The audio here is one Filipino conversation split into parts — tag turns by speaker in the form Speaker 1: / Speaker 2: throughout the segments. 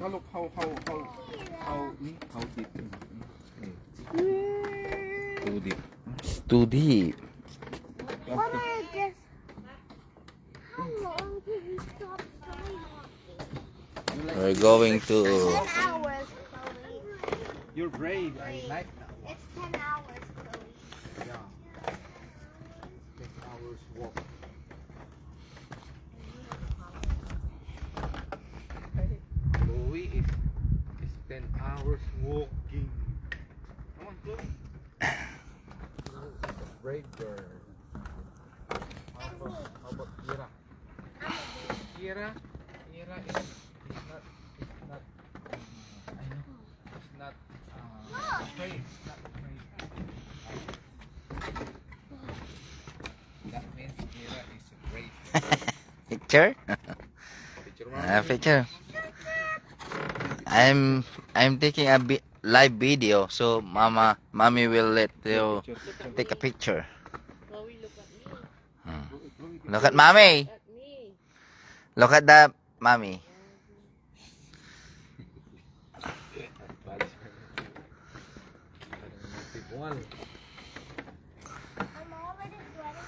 Speaker 1: look how deep. Too deep.
Speaker 2: It's too deep.
Speaker 3: What are this? How long did you stop swimming?
Speaker 2: We're going to
Speaker 3: 10 hours, Chloe.
Speaker 1: You're brave. I like that.
Speaker 3: It's 10 hours, Chloe.
Speaker 1: Yeah. 10 hours walk. Chloe is 10 hours walking. Come on, Chloe. Chloe is a brave girl. How about Kira? Kira is not I know it's not afraid. Not afraid. That means Kira is brave.
Speaker 2: picture.
Speaker 1: Picture
Speaker 2: Picture. I'm taking a live video, so mommy will let you take a picture.
Speaker 4: Chloe, look at me.
Speaker 2: Look at mommy.
Speaker 4: At me.
Speaker 2: Look at the mommy.
Speaker 3: I'm already sweating.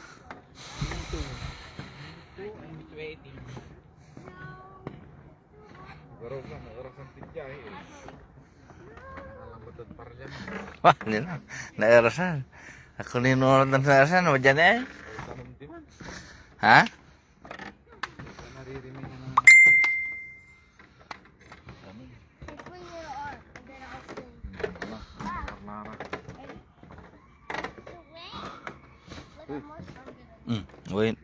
Speaker 1: I'm sweating. Nagarasan tidya eh. Nalambot at parjan.
Speaker 2: Wah, nila. Naerasan. Ako ninunod ng naerasan. Ano dyan eh?
Speaker 1: Tanong di man.
Speaker 2: Ha?
Speaker 1: Naririnig na ng
Speaker 3: It's when you're on, and then I'll swim.
Speaker 1: Karnara.
Speaker 3: Ready? Look how much I'm gonna
Speaker 2: Wait.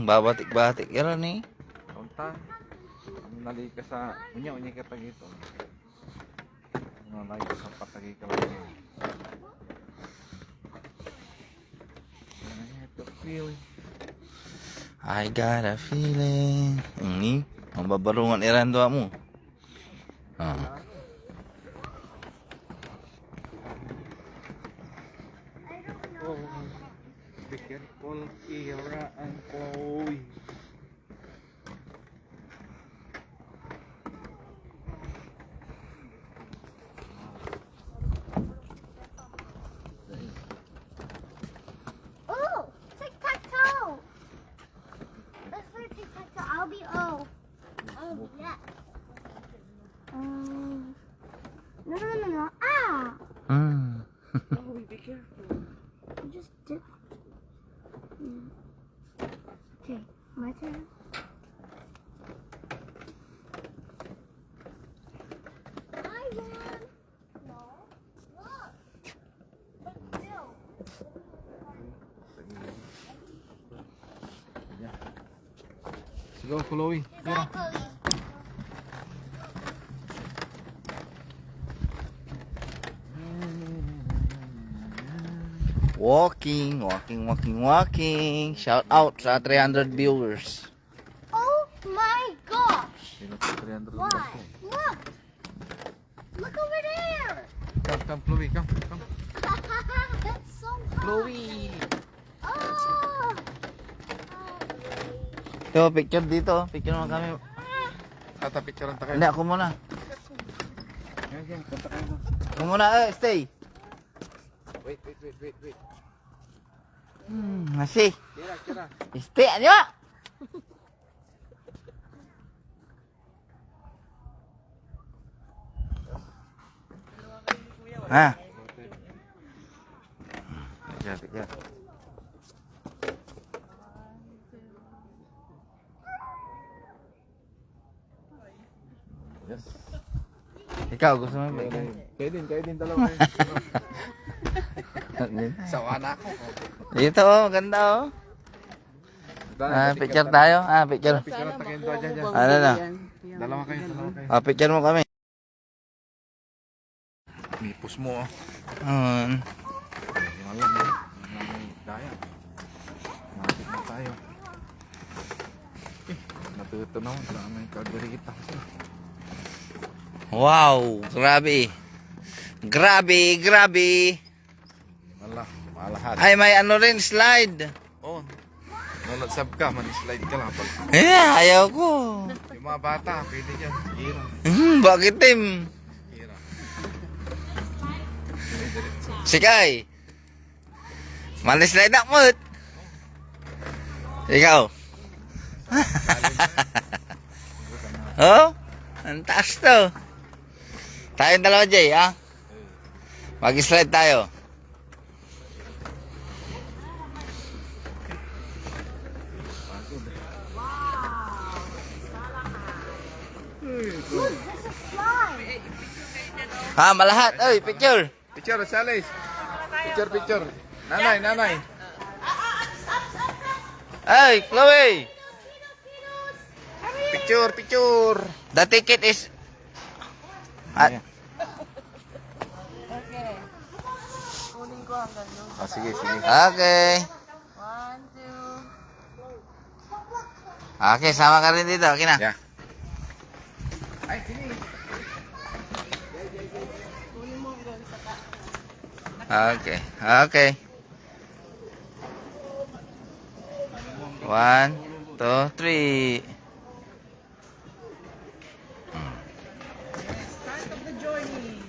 Speaker 2: Babatik-batik. Yan ni.
Speaker 1: Punta. Ang nali ka sa unya ka tagito. Ang nali ka sa patagi ka lang.
Speaker 2: I got a feeling. Ini. Ang babarungan iran doa mo. Ah.
Speaker 1: Oh, be careful, Kira and Chloe.
Speaker 3: Oh, tic-tac-toe. Let's play tic-tac-toe. I'll be O. Oh, yeah. No. Ah!
Speaker 2: Hmm.
Speaker 4: Chloe, be careful.
Speaker 3: I just did. Okay, my turn. I won. No. Look. But still.
Speaker 1: Sigaw, Chloe. Kira.
Speaker 3: Exactly.
Speaker 2: Walking. Shout out sa 300 viewers.
Speaker 3: Oh my gosh.
Speaker 1: Sino sa 300
Speaker 3: What?
Speaker 1: ako?
Speaker 3: Look. Look over there.
Speaker 1: Come, Chloe, come.
Speaker 3: That's so hot.
Speaker 1: Chloe.
Speaker 3: Oh.
Speaker 2: Ito, picture dito. Picture naman kami.
Speaker 1: Tata, picture ang takay.
Speaker 2: Hindi, ako muna.
Speaker 1: Yan, punta kayo na.
Speaker 2: Ako muna, stay.
Speaker 1: Wait.
Speaker 2: Masih.
Speaker 1: Kira.
Speaker 2: Stay aja, Pak. Ah.
Speaker 1: Picture. Yes.
Speaker 2: Ikaw, gusto mo ba?
Speaker 1: Kayo din, dalawa kayo. Sawa na ako.
Speaker 2: Dito, ganda oh. Picture tayo. Picture.
Speaker 1: Picture ang takay doon dyan.
Speaker 2: Ano na?
Speaker 1: Dalawa kayo.
Speaker 2: Picture mo kami.
Speaker 1: Mipos mo oh.
Speaker 2: Hmm.
Speaker 1: Yung alam eh. Daya. Nakapit na tayo. Natutunaw. Dami kagarita kasi.
Speaker 2: Wow, grabe.
Speaker 1: Wala, malahat.
Speaker 2: Ay, may ano rin, slide.
Speaker 1: Oh, nalatsab ka, man slide ka lang pala.
Speaker 2: Ayaw ko.
Speaker 1: Yung mga bata, pwede dyan. Hira.
Speaker 2: Bakit, Tim?
Speaker 1: Hira.
Speaker 2: Sikay. Malis na inak mo. Ikaw. Oh? Ang taas to. Tayong dalawa, Jay, ha? Mag-slide tayo.
Speaker 3: Look, there's a slide.
Speaker 2: Ha, malahat. Oy, picture.
Speaker 1: Picture, Salis. Picture, picture. Nanay, nanay.
Speaker 2: Ay, Chloe.
Speaker 1: Picture, picture.
Speaker 2: The ticket is... Ah,
Speaker 4: Okay. Kunin ko hanggang doon.
Speaker 1: Ah, sige, sige.
Speaker 2: okay.
Speaker 4: 1, 2.
Speaker 2: Okay, sama ka rin dito. Okay na.
Speaker 1: Yeah. Ay, sini.
Speaker 4: Kunin mo hanggang sa taas.
Speaker 2: Okay. Okay. 1, 2, 3.
Speaker 4: Start of the journey.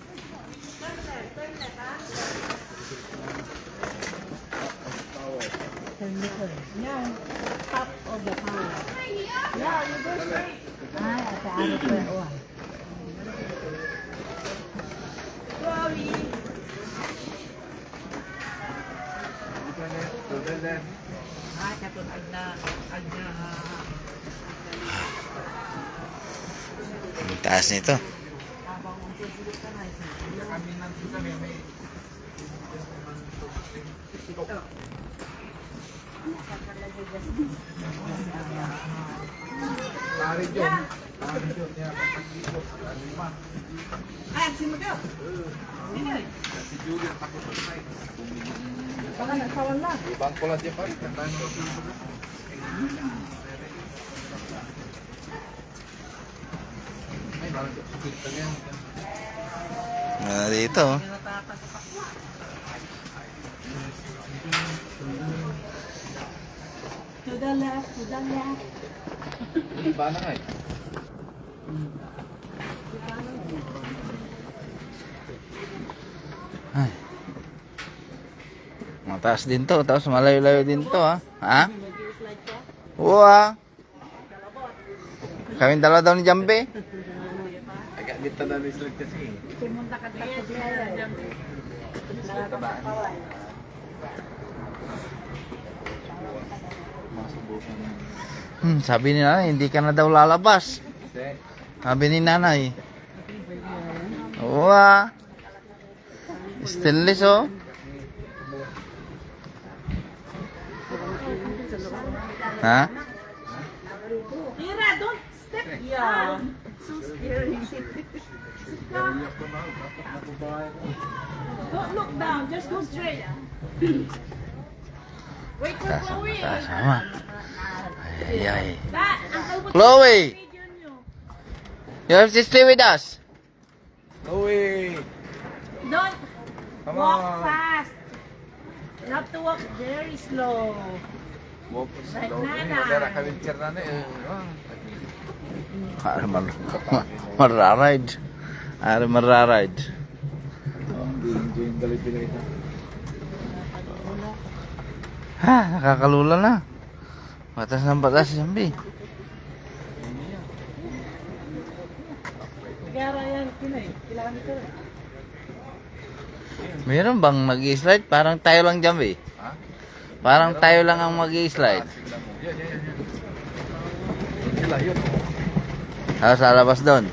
Speaker 4: Turn left. Yeah. Top of the tower. Yeah, you go straight. Chloe.
Speaker 2: Ang taas nito.
Speaker 1: Ibang ko lang dyan pa rin. Tandaan nyo. Ay, parang sukit lang yan.
Speaker 2: Dito. Oh.
Speaker 4: To the left, to the left.
Speaker 1: Iba na nga eh.
Speaker 2: Ay. Mataas din to. Tapos malayo-layo din to, ha? Ha? Oo, ha? Kaming dalawa daw ni Jambe.
Speaker 1: Agak dito na slide kasi.
Speaker 2: Sabi ni nanay, hindi ka na daw lalabas.
Speaker 1: Kasi,
Speaker 2: Sabi ni nanay. Oo, ha? Stainless, oh. Ha?
Speaker 4: Mira, don't step. Yeah. So scary. Don't look down. Just go straight. Wait for Chloe.
Speaker 2: Sama. Ay, ay.
Speaker 4: Dad, Uncle mo
Speaker 2: Chloe!
Speaker 4: video nyo.
Speaker 2: You have to stay with us.
Speaker 1: Chloe!
Speaker 4: Don't
Speaker 1: Come
Speaker 4: walk
Speaker 1: on.
Speaker 4: fast. You have to walk very slow.
Speaker 1: Walk
Speaker 4: Like
Speaker 1: slow.
Speaker 4: Nana.
Speaker 1: Wala ka wheelchair na na eh.
Speaker 2: Ara mararide. Ara mararide.
Speaker 1: Enjoy yung galit-galit ito.
Speaker 2: Ha, nakakalula na. Batas ng batas, Jambi.
Speaker 4: Kaya yan, kinay. Kilometer.
Speaker 2: Meron bang mag-slide? Parang tayo lang, Jambi.
Speaker 1: Ha?
Speaker 2: Parang tayo lang ang mag-slide.
Speaker 1: Yan. Yun sila, yun.
Speaker 2: Sa labas doon.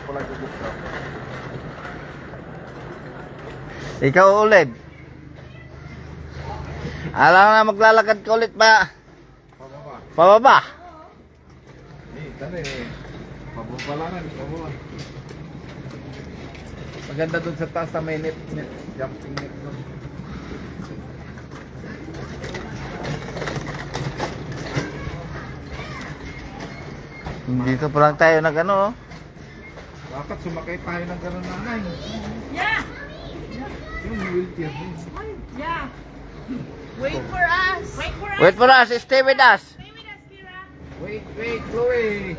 Speaker 1: Wala gugupra.
Speaker 2: Ikaw ulit. Alam na maglalakad ka ulit ba?
Speaker 1: Pababa.
Speaker 2: Pababa.
Speaker 1: Tani eh. Pababa lang yan. Pababa. Maganda dun sa taas na may net. Jumping net dun.
Speaker 2: Dito pa lang tayo nag-ano, oh.
Speaker 1: Dapat sumakay tayo ng gano'n nanay.
Speaker 4: Yeah.
Speaker 1: Yung wheelchair din.
Speaker 4: Yeah. Wait for us. Wait for us.
Speaker 2: Wait for us, stay with us.
Speaker 4: Stay with us, Kira.
Speaker 1: Wait, Chloe.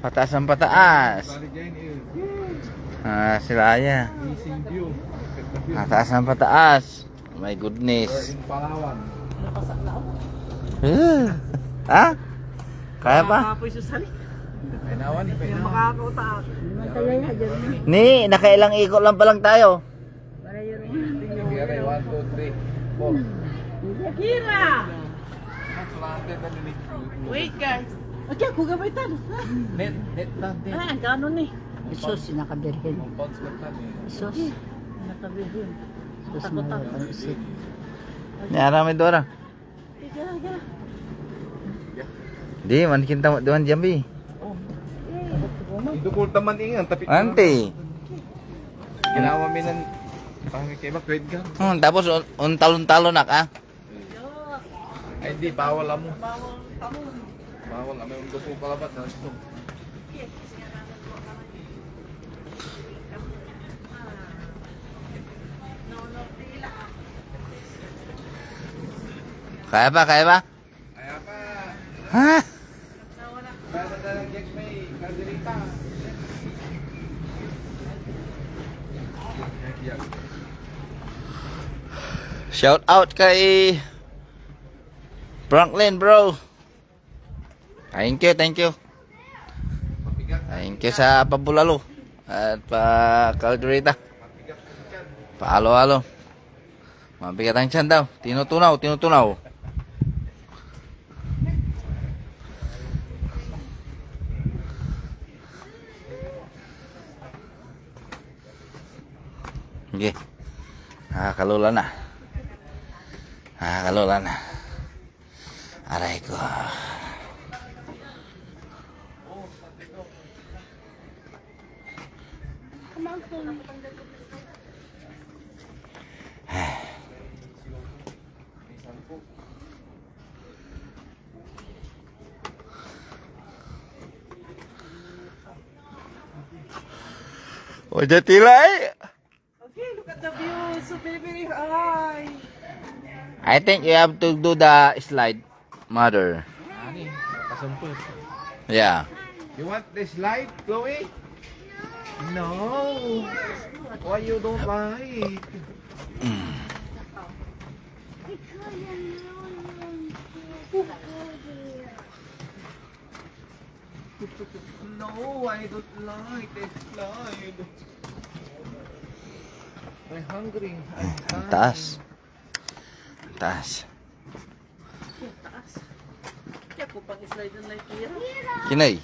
Speaker 2: Pataas ng pataas.
Speaker 1: Bali dyan eh.
Speaker 2: Sila Aya.
Speaker 1: Amazing view. Ganda view.
Speaker 2: Pataas ng pataas. My
Speaker 1: We're
Speaker 2: goodness.
Speaker 1: in Palawan.
Speaker 4: Napasak na ako.
Speaker 2: Ha? Kaya pa?
Speaker 4: Nakapoy sa sali.
Speaker 1: Ay nawan, ipay
Speaker 4: Yung
Speaker 1: nawan.
Speaker 4: makakauta. Mantagay na dyan.
Speaker 2: Ni, nakailang ikot lang pa lang tayo.
Speaker 4: Para yun.
Speaker 1: Kaya 1, 2, 3, 4.
Speaker 4: Kira!
Speaker 1: Mas lahat na nila.
Speaker 4: Wait guys. Okay, ako gamitan.
Speaker 1: Net natin.
Speaker 4: Ah, gano'n eh. Isos, sinakadirhin.
Speaker 1: Ang pounds lang natin.
Speaker 4: Isos. Sinakadirhin. Takot-takot.
Speaker 2: Nyara may Dora.
Speaker 4: Gara, gara.
Speaker 2: Di, man kinta mo doon Jambi.
Speaker 1: Idukul taman ingan tapi.
Speaker 2: Ante.
Speaker 1: Ginawa mi ng pangit kay Makwed ka.
Speaker 2: Tapos talon-talon nak ah.
Speaker 1: Ay di bawal amo.
Speaker 4: Bawang tamon.
Speaker 1: Bawal amo yung duko kalabat na ito.
Speaker 2: Kaya ba, kaya ba?
Speaker 1: Kaya pa.
Speaker 2: Ha?
Speaker 1: Basta na lang Jack may kalderita.
Speaker 2: Shout out kay Franklin bro. Thank you, thank you. Thank you sa pabulalo at pa kalderita. Paalo-alo. Mabigat ang tiyan daw. Tinutunaw, tinutunaw. Okay. Nakakalula na. Nakakalula na. Aray ko.
Speaker 3: Come on, Queen.
Speaker 2: O jatilay.
Speaker 4: Okay, look at the view. So very, very high.
Speaker 2: I think you have to do the slide, mother.
Speaker 1: Ani, kasamput.
Speaker 2: Yeah.
Speaker 1: You want the slide, Chloe? No. Why you don't like?
Speaker 3: Because I'm
Speaker 1: No, I don't like the slide. I'm hungry. I'm
Speaker 2: Ang taas. Ang taas.
Speaker 4: Taas. Kaya ko pang slide na kira.
Speaker 2: Kinay.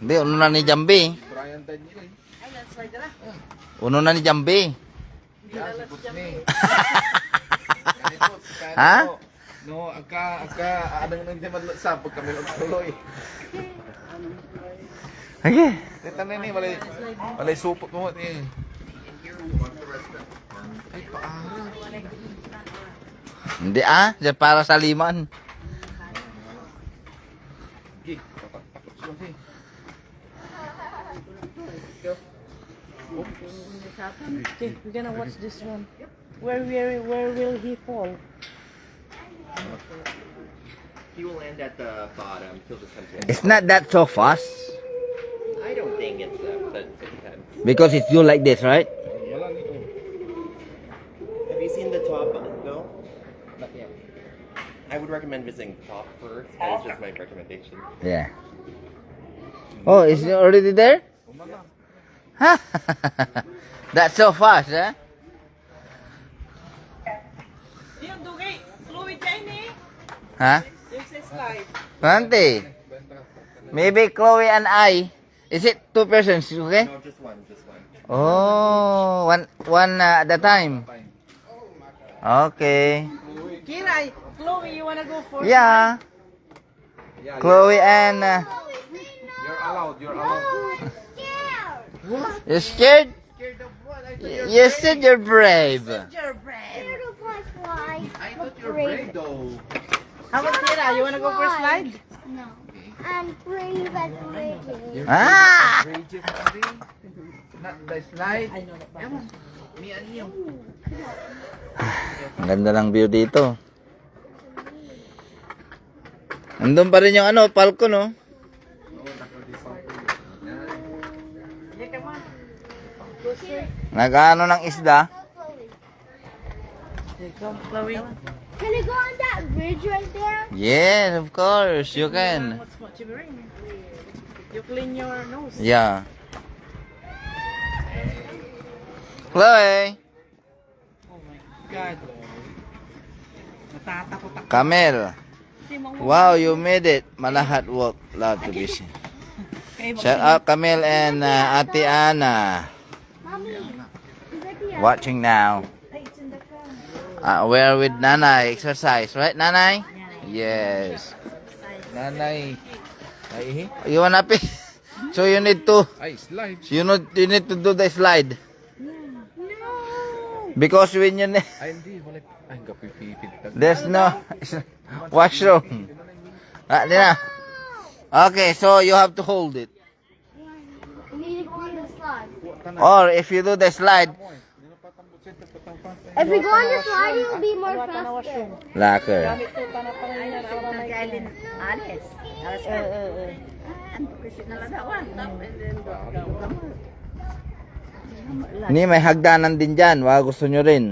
Speaker 2: Hindi, uno na ni Jambi.
Speaker 1: Brian Daniel.
Speaker 4: Ay, slide na.
Speaker 2: Uno na ni Jambi.
Speaker 1: Yeah, si Kusni.
Speaker 2: Ha?
Speaker 1: No, agka, adang nang jaman sa pag kami tuloy.
Speaker 2: Okay.
Speaker 1: Teta na ni, malay supot mo ni. Ay, paara.
Speaker 2: Hindi diyan para sa liman.
Speaker 1: Gig, takot siya si.
Speaker 4: Okay, we're gonna watch this one. Where will he fall?
Speaker 5: He will land at the bottom. He'll just come to it.
Speaker 2: It's not that so fast.
Speaker 5: I don't think it's but it depends.
Speaker 2: Because it's you like this, right?
Speaker 1: Wala nito.
Speaker 5: Have you seen the top? No? Not yet. I would recommend visiting the top first. That's just my recommendation.
Speaker 2: Yeah. Oh, is it already there?
Speaker 1: Umala.
Speaker 2: That's so fast, huh?
Speaker 4: Yung dugay, fluid ka ini.
Speaker 2: Huh?
Speaker 4: Yung sa slide.
Speaker 2: Auntie, maybe Chloe and I. Is it 2 persons, okay?
Speaker 5: No, just one. Just one.
Speaker 2: Oh, one at a time. Okay.
Speaker 4: Kira, Chloe, you wanna go for
Speaker 2: Yeah.
Speaker 1: Yeah,
Speaker 2: Chloe and
Speaker 1: you're allowed. You're allowed.
Speaker 3: scared.
Speaker 2: you're scared?
Speaker 1: Scared of what? I
Speaker 2: You said you're brave.
Speaker 4: You're brave.
Speaker 3: Scared of what slide?
Speaker 1: thought you're brave though.
Speaker 4: How about Kira? You wanna go for slide?
Speaker 3: No. I'm brave as ready.
Speaker 2: Ah!
Speaker 1: Courageous, Andy. Not the slide.
Speaker 4: I know that.
Speaker 1: Ewan. Me and you.
Speaker 2: Ang ganda ng view dito. Andun pa rin yung ano, Falcon, oh. Nag-ano ng isda?
Speaker 3: Can I go on that bridge right there?
Speaker 2: Yes, of course, you can.
Speaker 4: What's what you bring? You clean your nose.
Speaker 2: Yeah. Chloe,
Speaker 4: Oh my God. Natatakot ako.
Speaker 2: Camel. Wow, you made it. Malahat work. Love to be seen. Shout out Camel and Ate Ana.
Speaker 3: Mommy, is it the
Speaker 2: Watching now. We're with Nanay. Exercise, right, Nanay? Yes.
Speaker 1: Nanay. Ay,
Speaker 2: You wanna pee? So you need to.
Speaker 1: ay, slide.
Speaker 2: You need to do the slide.
Speaker 3: No.
Speaker 2: Because when you
Speaker 1: Ay, hindi. Wala. Ay, kapipipid.
Speaker 2: there's no washroom. Di na. Okay, so you have to hold it.
Speaker 3: We need to clean the slide.
Speaker 2: Or if you do the slide,
Speaker 3: If we go on the slide, it will be more faster.
Speaker 2: locker. Ini may hagdanan din dyan. Baka gusto nyo rin.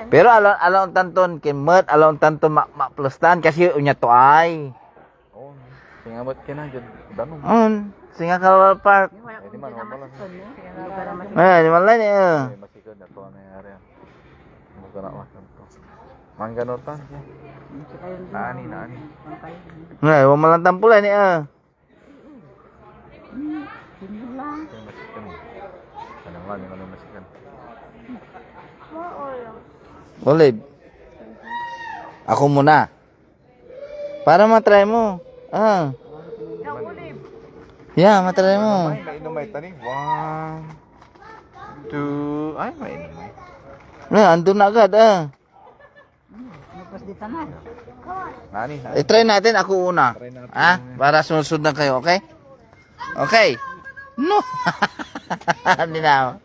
Speaker 2: Pero alon tanton kimot, alon tanton maplustan kasi unya to ay.
Speaker 1: Oh, singamot ka na dyan. Danong.
Speaker 2: Singa Kalawal Park.
Speaker 1: Eh, di man, wala.
Speaker 2: Di man lang eh.
Speaker 1: Masikod na to na yari. Ano ka na makan to? Mangganotan. Naani, naani.
Speaker 2: Wala man lang tampulan eh.
Speaker 1: Ito yung masikan eh. Ano nga, yung ano masikan.
Speaker 2: Olive. Ako muna. Para matry mo. Yeah, matry mo.
Speaker 1: Ay, mainom ay tani. 1, 2, ay, mainom ay.
Speaker 2: Andun na agad
Speaker 1: Naani, naani.
Speaker 2: try natin ako una.
Speaker 1: Try natin.
Speaker 2: Para sunod na kayo, okay? Okay. No. Hindi na.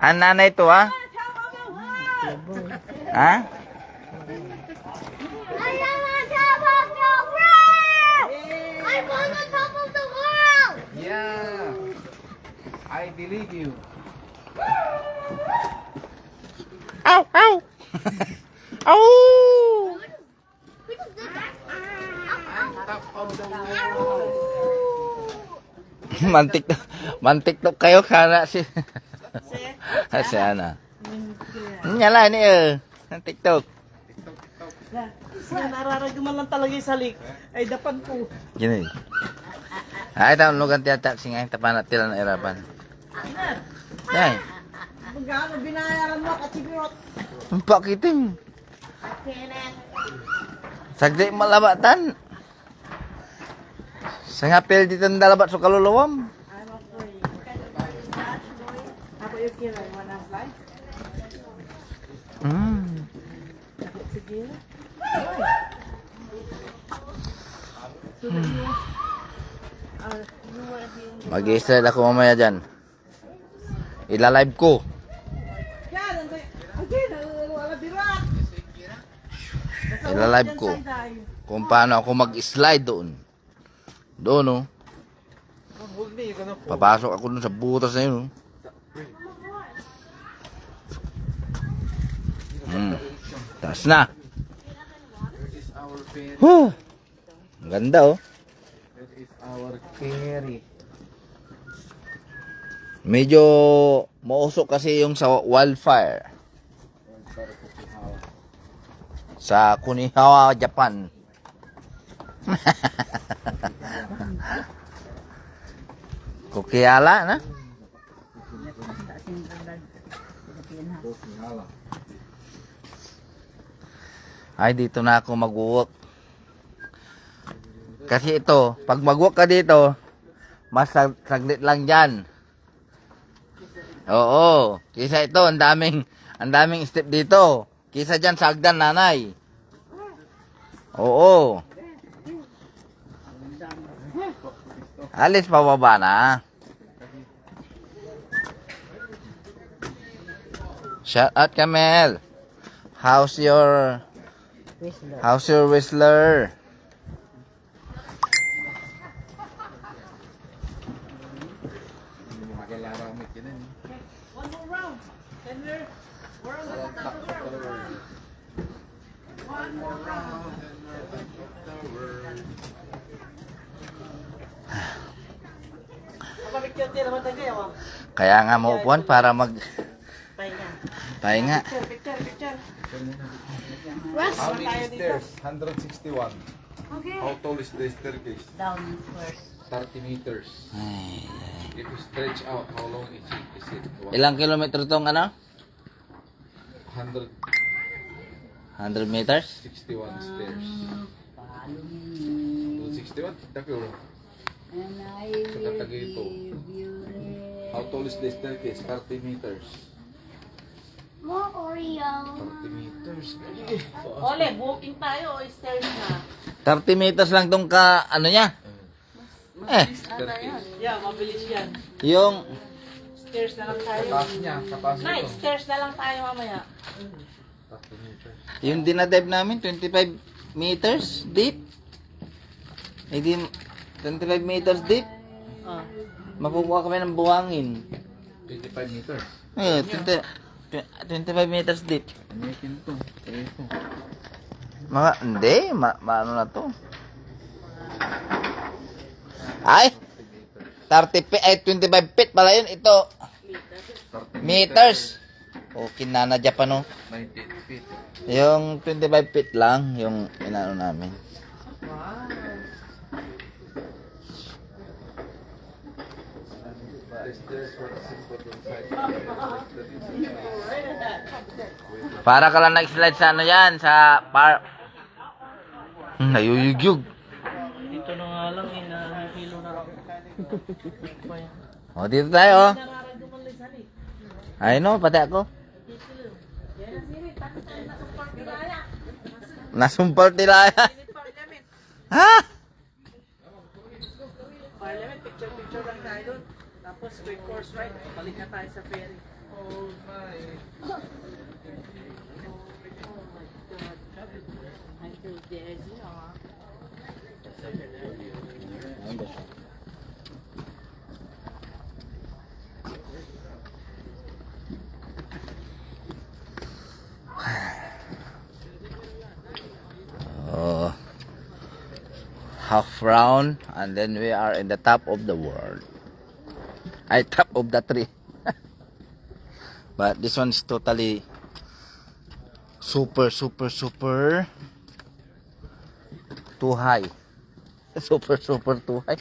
Speaker 2: Ang nanay to, ha? Ha?
Speaker 3: I am on top of the world! I'm on the top of the world!
Speaker 1: Yeah. I believe you.
Speaker 2: Ow! Ow! Ow!
Speaker 3: Look at this.
Speaker 2: Mantiktok kayo kana si si Ana. Nyala ni ang TikTok.
Speaker 4: Nararagaman lang talaga yung salik. Ay, dapan po.
Speaker 2: Gini. Ay taon lugan tiyata singay tapan tila na irapan. Ay,
Speaker 4: Magkano binayaran mo, kachibirot?
Speaker 2: ang pakiting. Sagdi malabatan. Sa ngapil dito ng dalabat sa kaluluwam.
Speaker 4: Ako yung kira, wala slide. Sige.
Speaker 2: Mag-i-slide ako mamaya dyan. Ila-live ko.
Speaker 4: Yan, again, wala birat.
Speaker 2: Ila-live ko. Kung paano ako mag-slide doon. Doon, oh. Papasok ako dun sa butas na yun, oh. Taas na. Ang ganda, oh.
Speaker 1: That is our carry.
Speaker 2: Medyo mausok kasi yung sa wildfire. Sa Kunihawa, Japan. Kukiyala na. Ay, dito na ako mag-walk. Kasi ito, pag mag-walk ka dito, mas saglit lang dyan. Oo. Kisa ito, ang daming step dito. Kisa dyan sa hagdan, nanay. Oo. Alis pababa na. Shout out, Camel. How's your whistler?
Speaker 1: Hindi mo makailangan yun eh.
Speaker 4: One more round. Tender. We're on the top of the world. One more round.
Speaker 2: Kaya nga maupuan para mag pahinga.
Speaker 4: Picture.
Speaker 1: How many stairs? 161.
Speaker 3: Okay.
Speaker 1: How tall is the staircase?
Speaker 4: Down first.
Speaker 1: 30 meters.
Speaker 2: Ay,
Speaker 1: If you stretch out, how long is it? Is it
Speaker 2: ilang kilometro tong ano?
Speaker 1: 161
Speaker 2: 100 meters?
Speaker 1: stairs? 261? Dako. Sa katagito. How tall is the staircase? 30 meters.
Speaker 3: More Oreo.
Speaker 1: 30 meters.
Speaker 4: Ole, walking tayo o stairs na?
Speaker 2: 30 meters lang tong ka, ano niya?
Speaker 1: Staircase.
Speaker 4: Yeah, mabilis yan.
Speaker 2: Yung,
Speaker 4: Stairs na lang tayo.
Speaker 1: Taas niya. Taas
Speaker 4: Night,
Speaker 1: nito.
Speaker 4: stairs na lang tayo mamaya.
Speaker 1: 30 meters.
Speaker 2: yung dinadive namin, 25 meters deep. Hindi, 25 meters deep.
Speaker 4: Oh.
Speaker 2: Makukuha kami ng buhangin.
Speaker 1: 25 meters.
Speaker 2: 25 meters deep.
Speaker 1: Ano yung pinto? Ito.
Speaker 2: Hindi, ano na to? Ay, 30 feet, ay 25 feet pala yun. Ito,
Speaker 1: 30
Speaker 2: meters. O, kinanadya pa no.
Speaker 1: 98 feet.
Speaker 2: Yung 25 feet lang, yung inano namin.
Speaker 1: The stairs were simple inside.
Speaker 2: Para ka lang nag-slide sa ano yan, sa park. Nayuyugyug.
Speaker 4: Dito na nga lang, hilo na ako.
Speaker 2: O, dito tayo. Oh. Ay no, pati ako. Nasumpal tilaya. Ha?
Speaker 4: Parliament, picture lang tayo doon. Tapos quick course ride, balik na tayo sa ferry. Oh my. I feel dizzy,
Speaker 2: Oh, half round, and then we are in the top of the world. Ay, top of the tree. But this one is totally super too high. Super too high.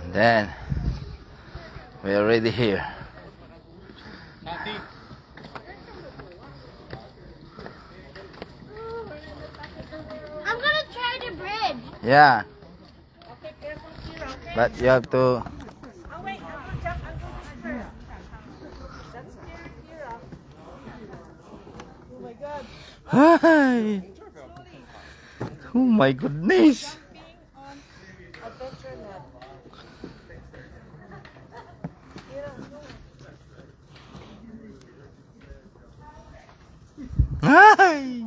Speaker 2: And then we're already here.
Speaker 3: I'm gonna try the bridge.
Speaker 2: Yeah. But you have to.
Speaker 4: Oh wait, I'm gonna jump first. That's scary, Kira. Oh my god.
Speaker 2: Hi. Oh my goodness.
Speaker 4: On Adventure Net. Kira,
Speaker 2: Hi.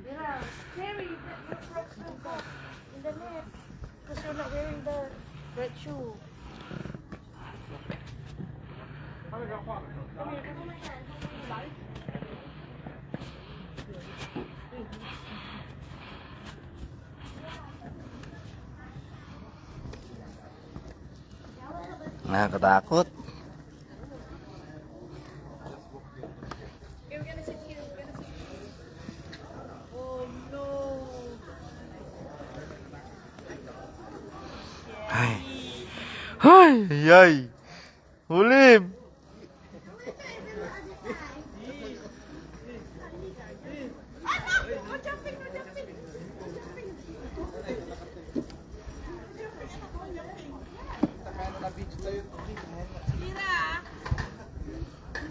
Speaker 3: Kira, scary. You're frozen in the net because you're not wearing the red shoe.
Speaker 2: Nakakatakot.
Speaker 4: oh no.
Speaker 2: Ay. Ay, ay. Ulim.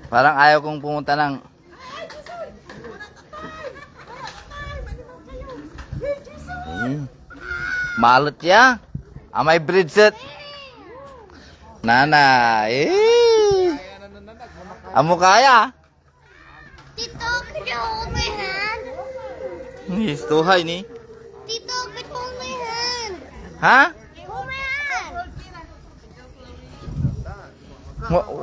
Speaker 2: Parang ayaw kong pumunta ng... Malot ya. Amay Bridget. Nana. Amo kaya.
Speaker 3: Tito, could you hold my hand?
Speaker 2: He's too high ni.
Speaker 3: Tito, could you hold my hand?
Speaker 2: Ha?
Speaker 3: Hold my hand.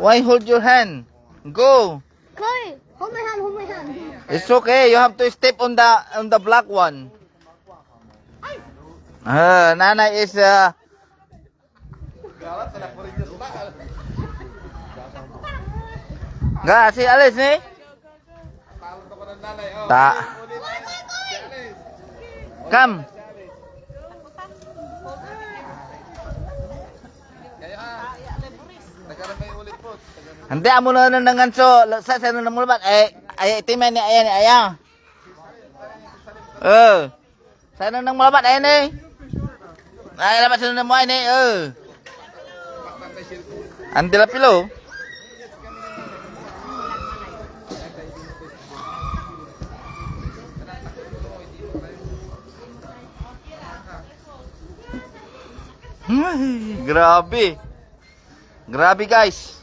Speaker 2: Why hold your hand? Go.
Speaker 3: Chloe, hold my hand, hold my hand.
Speaker 2: It's okay. You have to step on the black one. Nana is Ga, si Alice ni. Ta. Come. Hante amo na nangan so sa na mulbat ay timen ni ayan aya. Sana nang mulbat ay ni. Ay labat sa mo ay ni Andila pilo. Grabe. Grabe guys.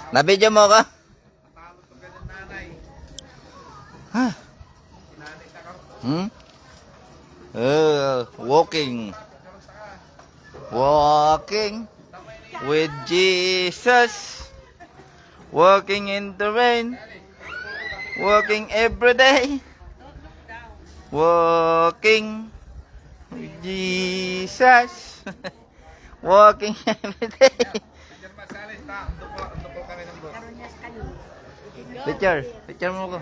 Speaker 2: Nabidyo mo ka? Ha? Walking. Walking with Jesus. Walking in the rain. Walking every day. Walking with Jesus. Walking every day. Picture mo ko.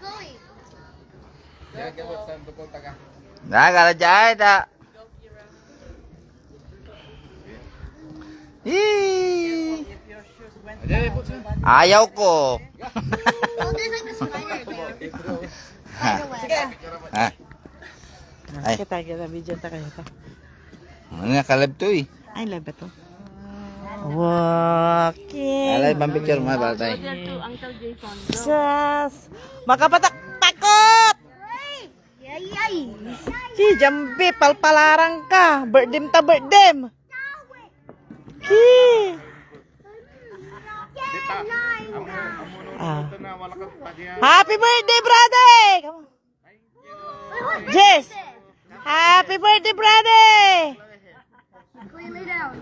Speaker 3: Chloe.
Speaker 2: Nakakala dyan ta. Yee! Ayaw ko.
Speaker 3: Oh, there's like a spider there. Spider web.
Speaker 2: Ha? Ay,
Speaker 4: Kita video ta kayo ta.
Speaker 2: ano nga kalab to eh.
Speaker 4: Ay love to. Walking.
Speaker 2: Alay, pang picture mo ba tayo?
Speaker 4: Sas. Makapatak takot.
Speaker 3: Yay, yay.
Speaker 4: Si Jambi palpalarang ka. Birthday ta birthday. Ki. Happy birthday, brother! Come on. Jess! Happy birthday, brother!
Speaker 3: Chloe, lay down.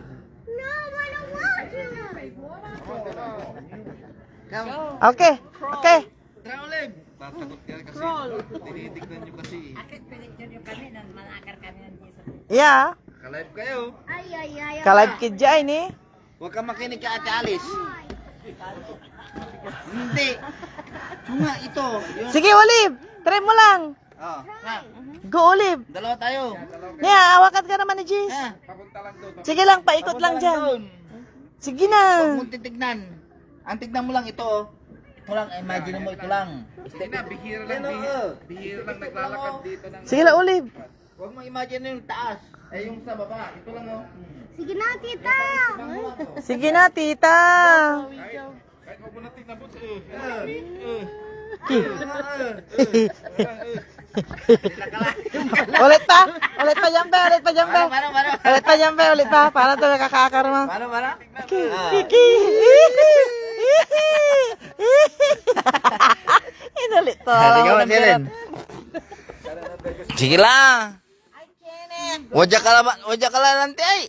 Speaker 3: No, I don't want to.
Speaker 4: Okay, okay.
Speaker 1: Tatakot yan kasi tinitignan nyo kasi.
Speaker 4: Yeah.
Speaker 2: Kalive kayo.
Speaker 3: Ay, ay, ay.
Speaker 4: Kalive kid dyan eh.
Speaker 2: Huwag ka makinig ka Ate Alice. Hindi. Nga, ito. Yun.
Speaker 4: Sige, Olive. Try mo lang.
Speaker 2: Oh, na.
Speaker 4: Go, Olive.
Speaker 2: Dalawa tayo.
Speaker 4: Yeah, awakan ka naman ni Jess.
Speaker 2: Ha?
Speaker 1: Papunta lang doon.
Speaker 4: Sige lang, paikot lang dyan.
Speaker 2: Doon.
Speaker 4: Sige
Speaker 2: Huwag
Speaker 4: na.
Speaker 2: mong titignan. Ang tignan mo lang ito. Oh. Ito lang, imagine mo ito lang.
Speaker 1: Sige na, bihira lang, bihira lang naglalakad dito ng...
Speaker 4: Sige lang, Olive.
Speaker 2: Huwag mong imagine yung taas. Ay, yung sa baba. Ito lang oh.
Speaker 3: Sige na, tita.
Speaker 4: Sige na, tita.
Speaker 1: Kahit huwag mo na tignan po
Speaker 4: Ulit pa. Ulit pa, Jambe. Ulit pa, Jambe.
Speaker 2: Para.
Speaker 4: Ulit pa, Jambe. Ulit pa. Para to nakakakar mo.
Speaker 2: Para.
Speaker 4: Kiki. Inulit to.
Speaker 2: Sige ka Masilin. Sige lang. Wajak ka lang nanti ay.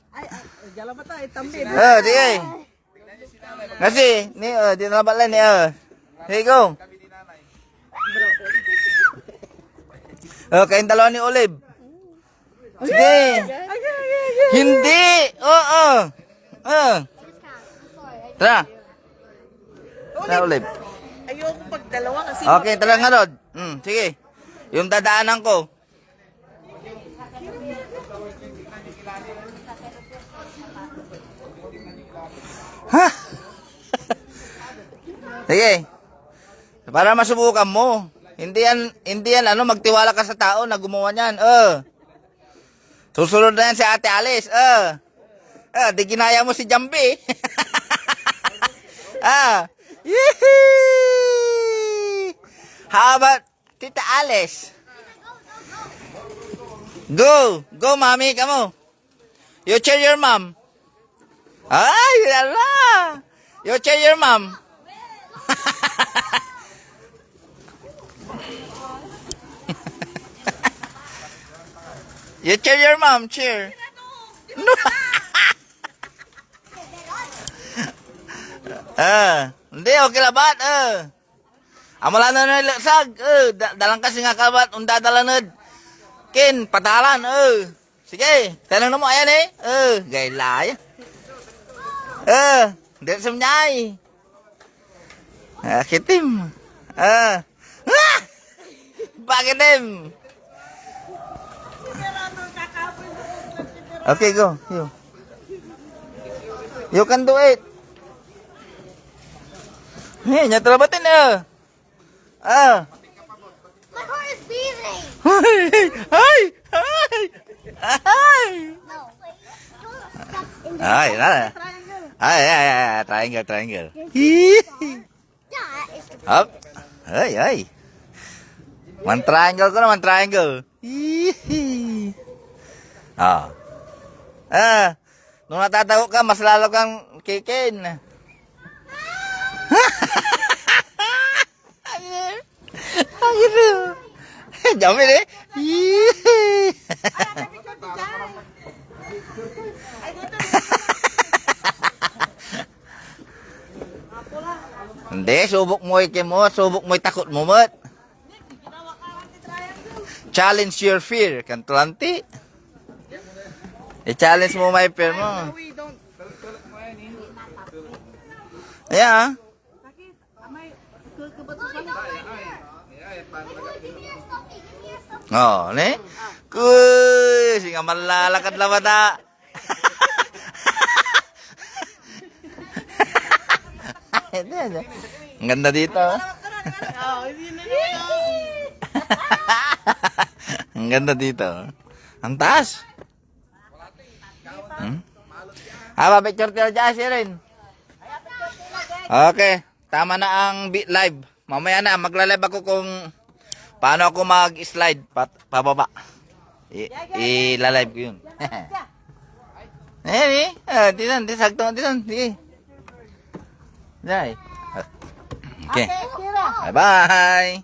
Speaker 4: Jala ba tayo? Tambin.
Speaker 2: Sige. Kasi, ni, di nalabat lang ni, Here you go. Kayong dalawa ni Olive. Sige. Hindi. Oo. Tara. Tara, Olive.
Speaker 4: Ayoko pag dalawa kasi.
Speaker 2: Okay, tara nga, Rod. Sige. Yung dadaanan ko. Ha? Sige. Para masubukan mo. Hindi yan magtiwala ka sa tao na gumawa niyan. Susunod na yan si Ate Alice. Di ginaya mo si Jambi. Yee! How about Tita Alice? Go! Go, Mami, kamo. You cheer your mom. Ay, ala! You cheer your mom. You cheer your mom, cheer. No. Hindi, okay labat, Amala na nilagsag, dalang kasi nga kabat, unda dalanod. Kin, patalan, Sige, tanong na mo, ayan gaylaya. Hindi sa mnyay. Kitim. Bakit tim? Okay, go. You can do it. Hey, nyatra batin
Speaker 3: My heart is beating.
Speaker 2: Ay!
Speaker 3: No. Don't stop in the
Speaker 2: Ay, nada. Triangle.
Speaker 3: That is the
Speaker 2: Up. Ay. Man triangle ko naman, triangle. Nung natatago ka, mas lalo kang kikin. Jamin eh. Hindi, subok mo subok mo takot mo mat. Challenge your fear, kantulanti. I-challenge mo may fear mo. Yeah. Oh, ne? Kuy, singa malalakad na bata. Ang ganda dito. Ang ganda dito. Ang taas. Picture tayo dyan, Sirin. Okay, tama na ang live. Mamaya na, magla-live ako kung paano ako mag-slide pababa. I-live ko yun. Ayan tinan, sakto, tinan, sige. Dai. Okay. Bye-bye.